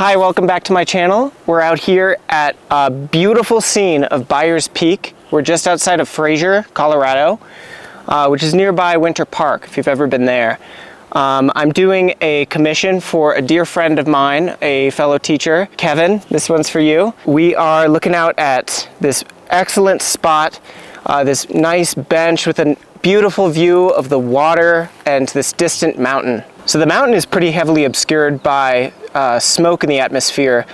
Hi, welcome back to my channel. We're out here at a beautiful scene of Byer's Peak. We're just outside of Fraser, Colorado, which is nearby Winter Park, if you've ever been there. I'm doing a commission for a dear friend of mine, a fellow teacher, Kevin. This one's for you. We are looking out at this excellent spot, this nice bench with a beautiful view of the water and this distant mountain. So the mountain is pretty heavily obscured by smoke in the atmosphere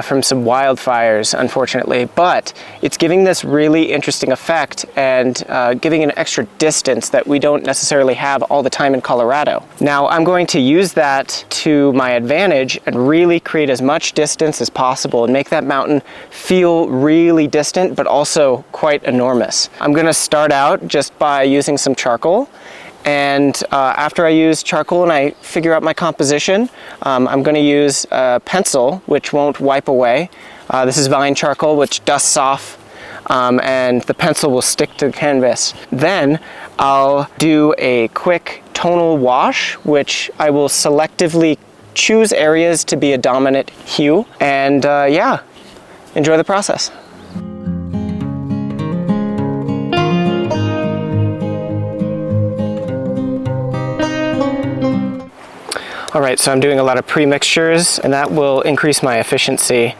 from some wildfires, unfortunately, but it's giving this really interesting effect and giving an extra distance that we don't necessarily have all the time in Colorado. Now I'm going to use that to my advantage and really create as much distance as possible and make that mountain feel really distant but also quite enormous. I'm going to start out just by using some charcoal. And after I use charcoal and I figure out my composition, I'm going to use a pencil which won't wipe away. This is vine charcoal, which dusts off, and the pencil will stick to the canvas. Then I'll do a quick tonal wash, which I will selectively choose areas to be a dominant hue. And yeah, enjoy the process. All right, so I'm doing a lot of pre-mixtures, and that will increase my efficiency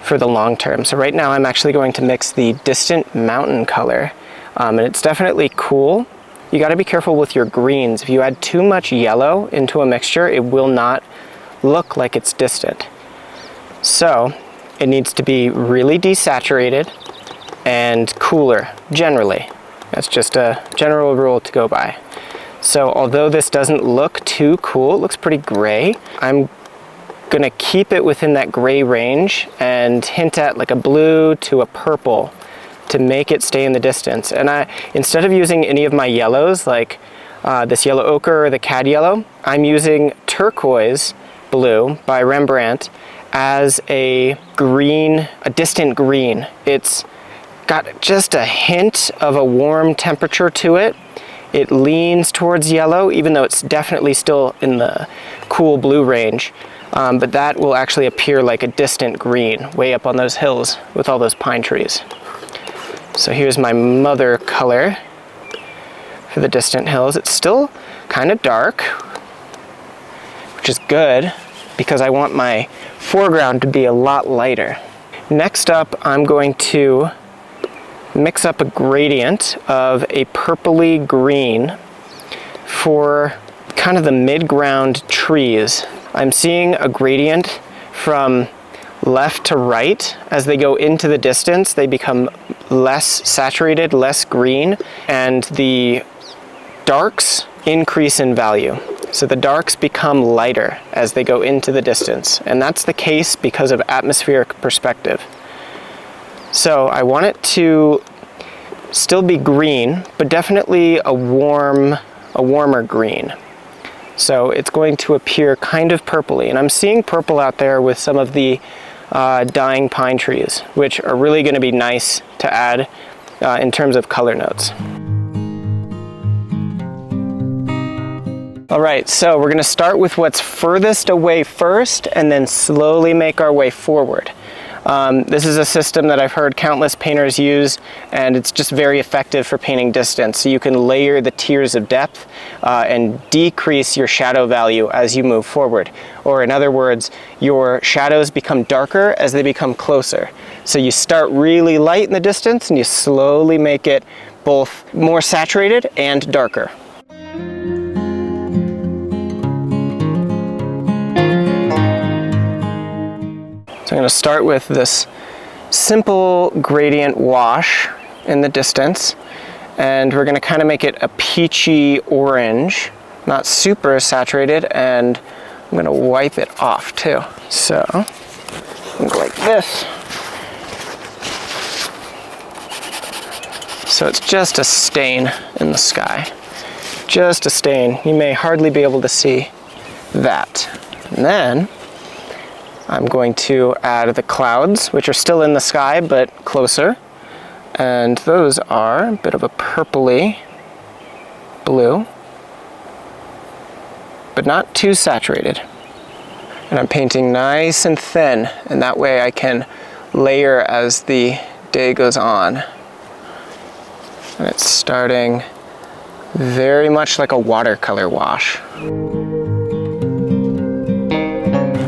for the long term. So right now I'm actually going to mix the distant mountain color, and it's definitely cool. You got to be careful with your greens. If you add too much yellow into a mixture, it will not look like it's distant. So it needs to be really desaturated and cooler, generally. That's just a general rule to go by. So although this doesn't look too cool, it looks pretty gray, I'm gonna keep it within that gray range and hint at like a blue to a purple to make it stay in the distance. And instead of using any of my yellows, like this yellow ochre or the cad yellow, I'm using turquoise blue by Rembrandt as a green, a distant green. It's got just a hint of a warm temperature to it. It leans towards yellow, even though it's definitely still in the cool blue range. But that will actually appear like a distant green, way up on those hills with all those pine trees. So here's my mother color for the distant hills. It's still kind of dark, which is good because I want my foreground to be a lot lighter. Next up, I'm going to mix up a gradient of a purpley green for kind of the mid-ground trees. I'm seeing a gradient from left to right. As they go into the distance, they become less saturated, less green, and the darks increase in value. So the darks become lighter as they go into the distance, and that's the case because of atmospheric perspective. So I want it to still be green, but definitely a warmer green. So it's going to appear kind of purpley, and I'm seeing purple out there with some of the dying pine trees, which are really going to be nice to add in terms of color notes. All right, so we're going to start with what's furthest away first and then slowly make our way forward. This is a system that I've heard countless painters use, and it's just very effective for painting distance. So you can layer the tiers of depth and decrease your shadow value as you move forward. Or in other words, your shadows become darker as they become closer. So you start really light in the distance and you slowly make it both more saturated and darker. I'm going to start with this simple gradient wash in the distance, and we're going to kind of make it a peachy orange, not super saturated, and I'm going to wipe it off too. So I'm going to go like this. So it's just a stain in the sky, just a stain. You may hardly be able to see that. And then I'm going to add the clouds, which are still in the sky, but closer. And those are a bit of a purpley blue, but not too saturated. And I'm painting nice and thin, and that way I can layer as the day goes on. And it's starting very much like a watercolor wash. I'm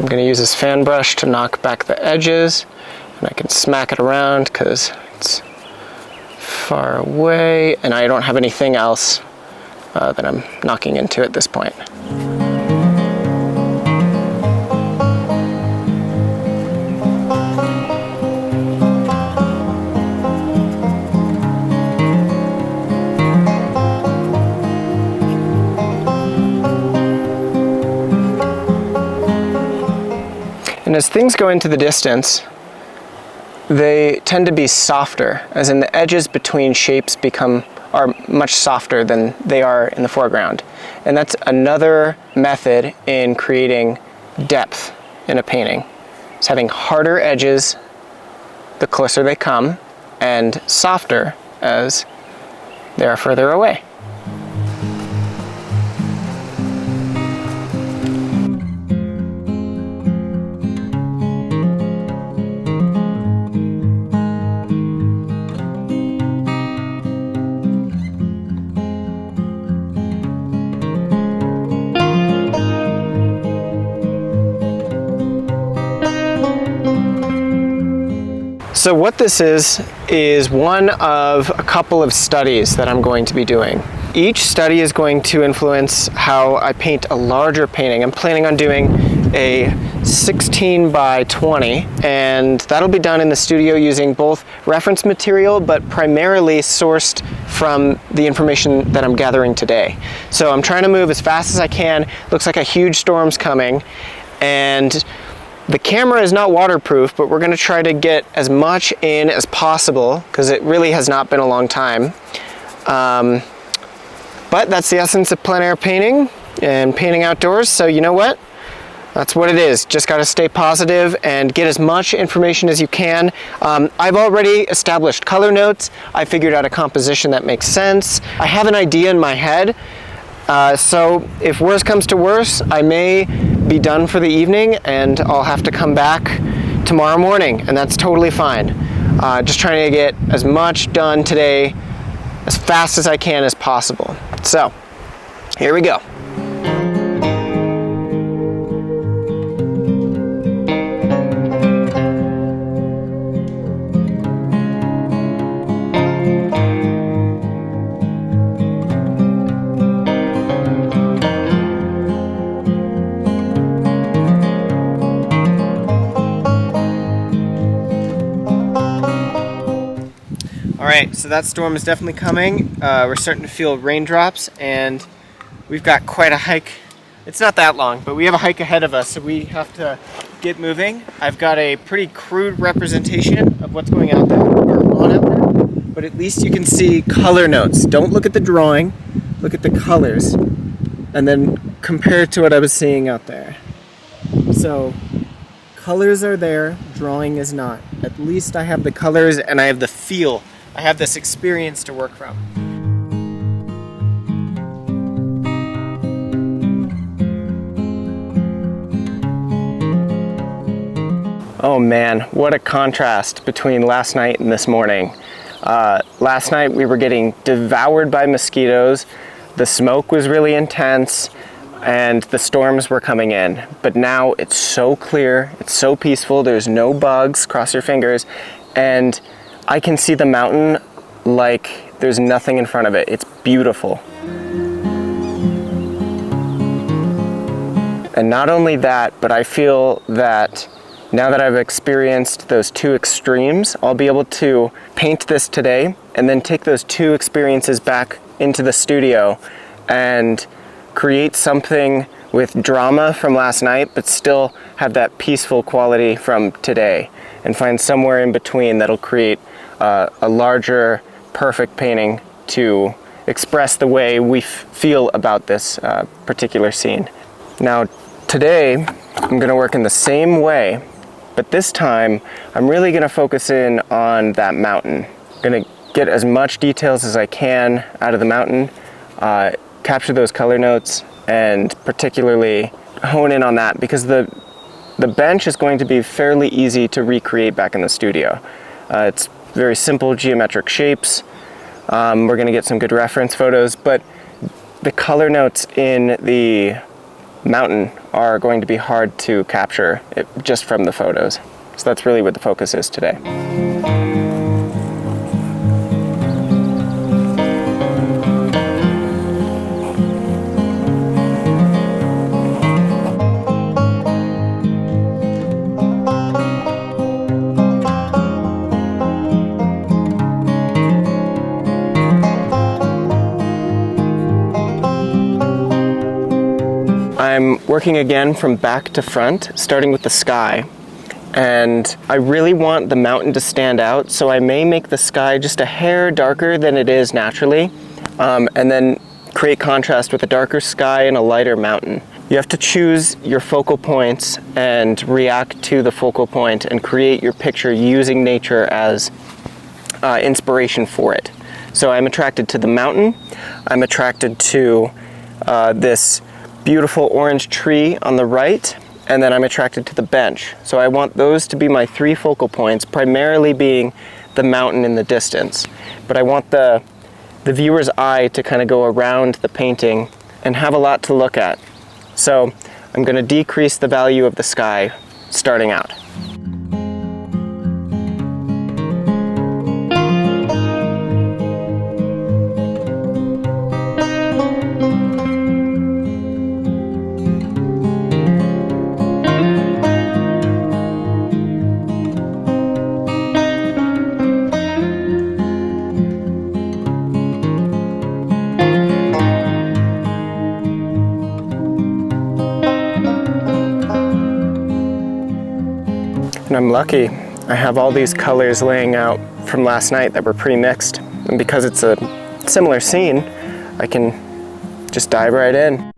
gonna use this fan brush to knock back the edges, and I can smack it around because it's far away, and I don't have anything else that I'm knocking into at this point. And as things go into the distance, they tend to be softer, as in the edges between shapes are much softer than they are in the foreground. And that's another method in creating depth in a painting. It's having harder edges the closer they come, and softer as they are further away. So what this is one of a couple of studies that I'm going to be doing. Each study is going to influence how I paint a larger painting. I'm planning on doing a 16 by 20, and that'll be done in the studio using both reference material, but primarily sourced from the information that I'm gathering today. So I'm trying to move as fast as I can. Looks like a huge storm's coming, and the camera is not waterproof, but we're going to try to get as much in as possible because it really has not been a long time. But that's the essence of plein air painting and painting outdoors. So you know what? That's what it is. Just got to stay positive and get as much information as you can. I've already established color notes. I figured out a composition that makes sense. I have an idea in my head. So if worse comes to worse, I may be done for the evening and I'll have to come back tomorrow morning, and that's totally fine. Just trying to get as much done today as fast as I can as possible. So here we go. Alright, so that storm is definitely coming. We're starting to feel raindrops, and we've got quite a hike. It's not that long, but we have a hike ahead of us, so we have to get moving. I've got a pretty crude representation of what's going out there, or on out there, but at least you can see color notes. Don't look at the drawing, look at the colors, and then compare it to what I was seeing out there. So, colors are there, drawing is not. At least I have the colors and I have the feel. I have this experience to work from. Oh man, what a contrast between last night and this morning. Last night we were getting devoured by mosquitoes, the smoke was really intense, and the storms were coming in. But now it's so clear, it's so peaceful, there's no bugs, cross your fingers, and I can see the mountain like there's nothing in front of it. It's beautiful. And not only that, but I feel that now that I've experienced those two extremes, I'll be able to paint this today and then take those two experiences back into the studio and create something with drama from last night, but still have that peaceful quality from today, and find somewhere in between that'll create a larger, perfect painting to express the way we feel about this particular scene. Now, today, I'm gonna work in the same way, but this time, I'm really gonna focus in on that mountain. I'm gonna get as much details as I can out of the mountain, capture those color notes, and particularly hone in on that, because the the bench is going to be fairly easy to recreate back in the studio. It's very simple geometric shapes. We're going to get some good reference photos, but the color notes in the mountain are going to be hard to capture just from the photos. So that's really what the focus is today. I'm working again from back to front, starting with the sky. And I really want the mountain to stand out, so I may make the sky just a hair darker than it is naturally, and then create contrast with a darker sky and a lighter mountain. You have to choose your focal points and react to the focal point and create your picture using nature as inspiration for it. So I'm attracted to the mountain, I'm attracted to this beautiful orange tree on the right, and then I'm attracted to the bench. So I want those to be my three focal points, primarily being the mountain in the distance. But I want the viewer's eye to kind of go around the painting and have a lot to look at. So I'm going to decrease the value of the sky starting out. And I'm lucky. I have all these colors laying out from last night that were pre-mixed. And because it's a similar scene, I can just dive right in.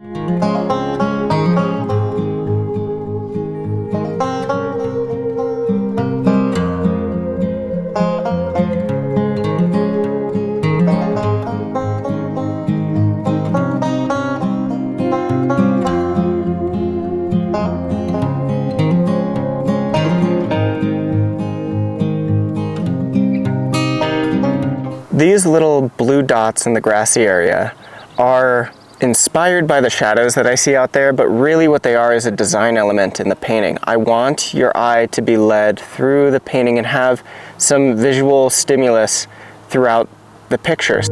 These little blue dots in the grassy area are inspired by the shadows that I see out there, but really what they are is a design element in the painting. I want your eye to be led through the painting and have some visual stimulus throughout the pictures.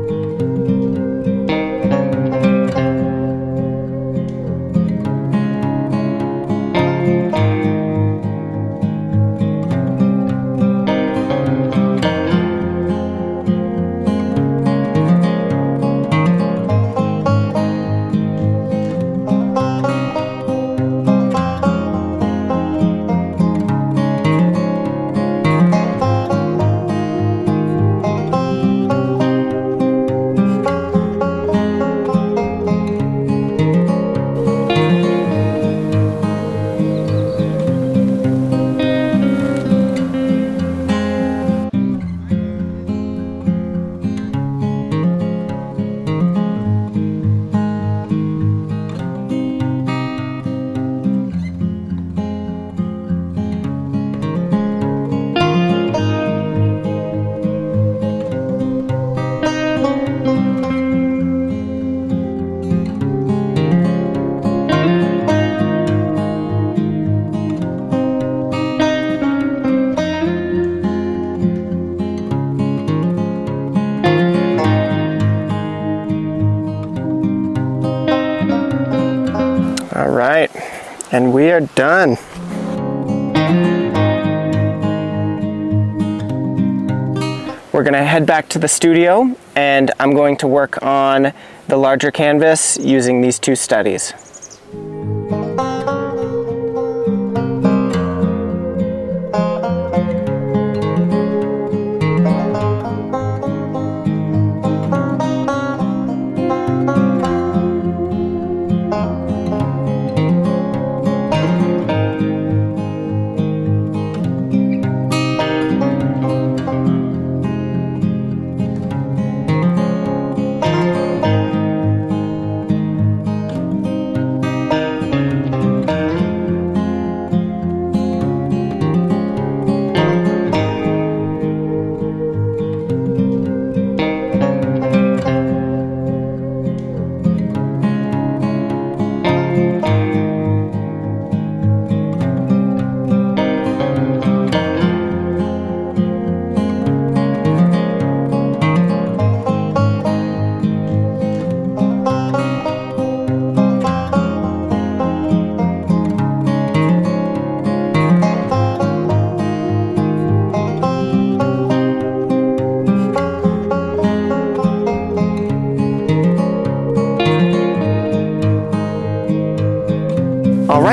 All right, and we are done. We're gonna head back to the studio and I'm going to work on the larger canvas using these two studies.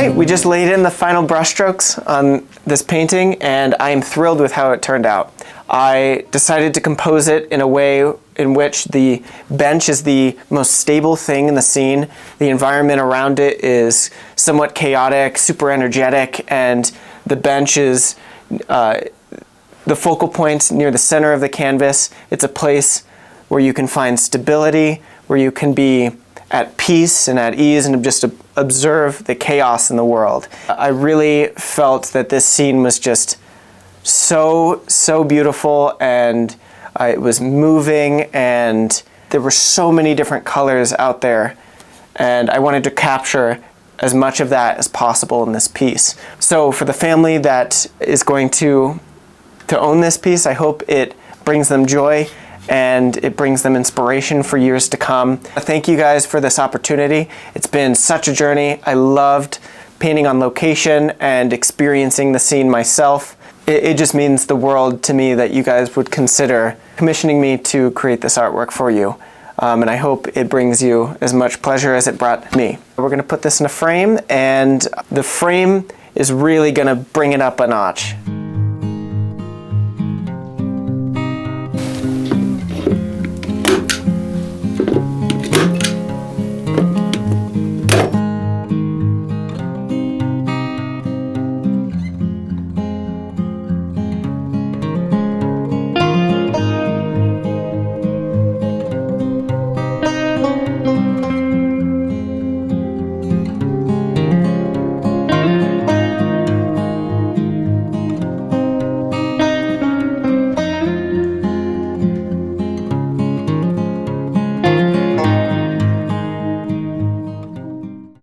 right, we just laid in the final brushstrokes on this painting, and I am thrilled with how it turned out. I decided to compose it in a way in which the bench is the most stable thing in the scene. The environment around it is somewhat chaotic, super energetic, and the bench is the focal point near the center of the canvas. It's a place where you can find stability, where you can be at peace and at ease and just observe the chaos in the world. I really felt that this scene was just so beautiful, and it was moving, and there were so many different colors out there, and I wanted to capture as much of that as possible in this piece. So for the family that is going to own this piece, I hope it brings them joy and it brings them inspiration for years to come. Thank you guys for this opportunity. It's been such a journey. I loved painting on location and experiencing the scene myself. It just means the world to me that you guys would consider commissioning me to create this artwork for you. And I hope it brings you as much pleasure as it brought me. We're gonna put this in a frame, and the frame is really gonna bring it up a notch.